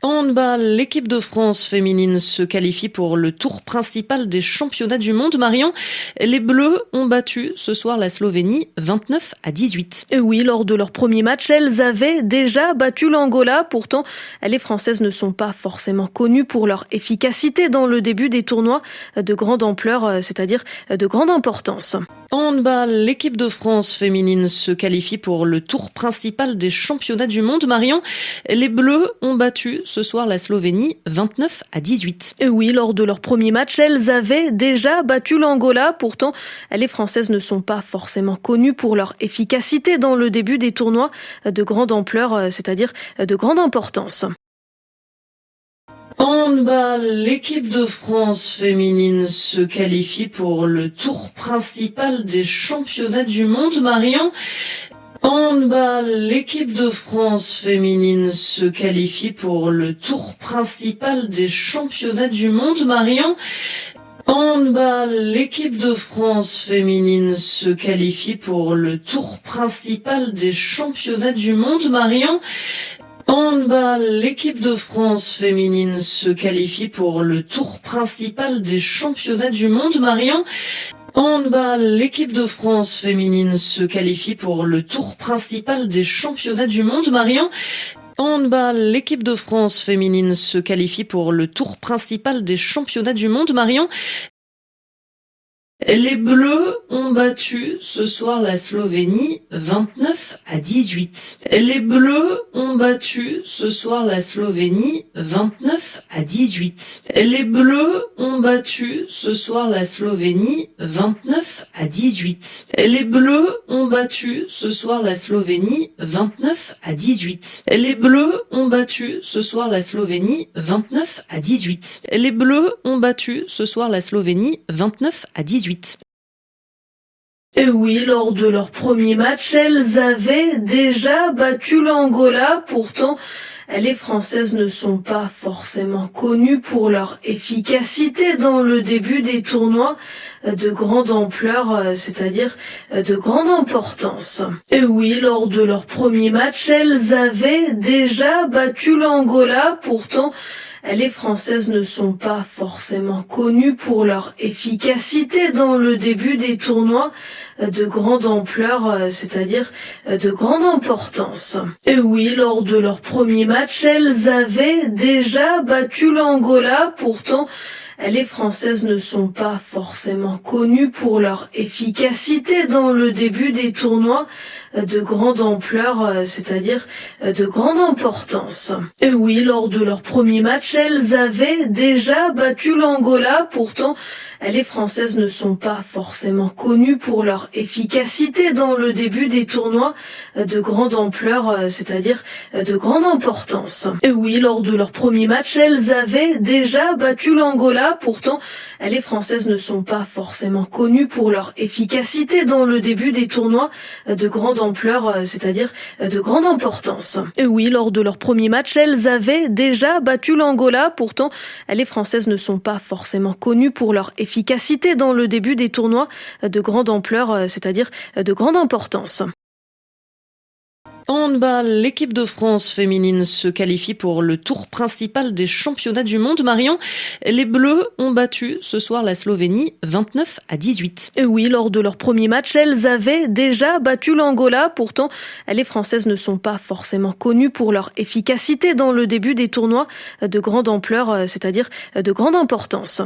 En handball, l'équipe de France féminine se qualifie pour le tour principal des championnats du monde. Marion, les Bleus ont battu ce soir la Slovénie 29-18. Et oui, lors de leur premier match, elles avaient déjà battu l'Angola. Pourtant, les Françaises ne sont pas forcément connues pour leur efficacité dans le début des tournois de grande ampleur, c'est-à-dire de grande importance. En handball, l'équipe de France féminine se qualifie pour le tour principal des championnats du monde. Marion, les Bleus ont battu ce soir la Slovénie 29-18. Et oui, lors de leur premier match, elles avaient déjà battu l'Angola. Pourtant, les Françaises ne sont pas forcément connues pour leur efficacité dans le début des tournois de grande ampleur, c'est-à-dire de grande importance. En handball, l'équipe de France féminine se qualifie pour le tour principal des championnats du monde. Marion, en handball, l'équipe de France féminine se qualifie pour le tour principal des championnats du monde. Marion, en handball, l'équipe de France féminine se qualifie pour le tour principal des championnats du monde. Marion, en handball, l'équipe de France féminine se qualifie pour le tour principal des championnats du monde. Marion, en handball, l'équipe de France féminine se qualifie pour le tour principal des championnats du monde. Marion, en handball, l'équipe de France féminine se qualifie pour le tour principal des championnats du monde. Marion, les Bleus ont battu ce soir la Slovénie 29-18. Les Bleus ont battu ce soir la Slovénie 29-18. Les Bleus ont battu ce soir la Slovénie 29-18. Les Bleus ont battu ce soir la Slovénie 29-18. Les Bleus ont battu ce soir la Slovénie 29-18. Les Bleus ont battu ce soir la Slovénie 29-18. Et oui, lors de leur premier match, elles avaient déjà battu l'Angola. Pourtant, les Françaises ne sont pas forcément connues pour leur efficacité dans le début des tournois de grande ampleur, c'est-à-dire de grande importance. Et oui, lors de leur premier match, elles avaient déjà battu l'Angola. Pourtant, les Françaises ne sont pas forcément connues pour leur efficacité dans le début des tournois de grande ampleur, c'est-à-dire de grande importance. Et oui, lors de leur premier match, elles avaient déjà battu l'Angola. Pourtant, les Françaises ne sont pas forcément connues pour leur efficacité dans le début des tournois de grande ampleur, c'est-à-dire de grande importance. Et oui, lors de leur premier match, elles avaient déjà battu l'Angola. Pourtant, les Françaises ne sont pas forcément connues pour leur efficacité dans le début des tournois de grande ampleur, c'est-à-dire de grande importance. Et oui, lors de leur premier match, elles avaient déjà battu l'Angola. Pourtant, les Françaises ne sont pas forcément connues pour leur efficacité dans le début des tournois de grande ampleur, c'est-à-dire de grande importance. Et oui, lors de leur premier match, elles avaient déjà battu l'Angola. Pourtant, les Françaises ne sont pas forcément connues pour leur efficacité dans le début des tournois de grande ampleur, c'est-à-dire de grande importance. En handball, l'équipe de France féminine se qualifie pour le tour principal des championnats du monde. Marion, les Bleus ont battu ce soir la Slovénie 29-18. Et oui, lors de leur premier match, elles avaient déjà battu l'Angola. Pourtant, les Françaises ne sont pas forcément connues pour leur efficacité dans le début des tournois de grande ampleur, c'est-à-dire de grande importance.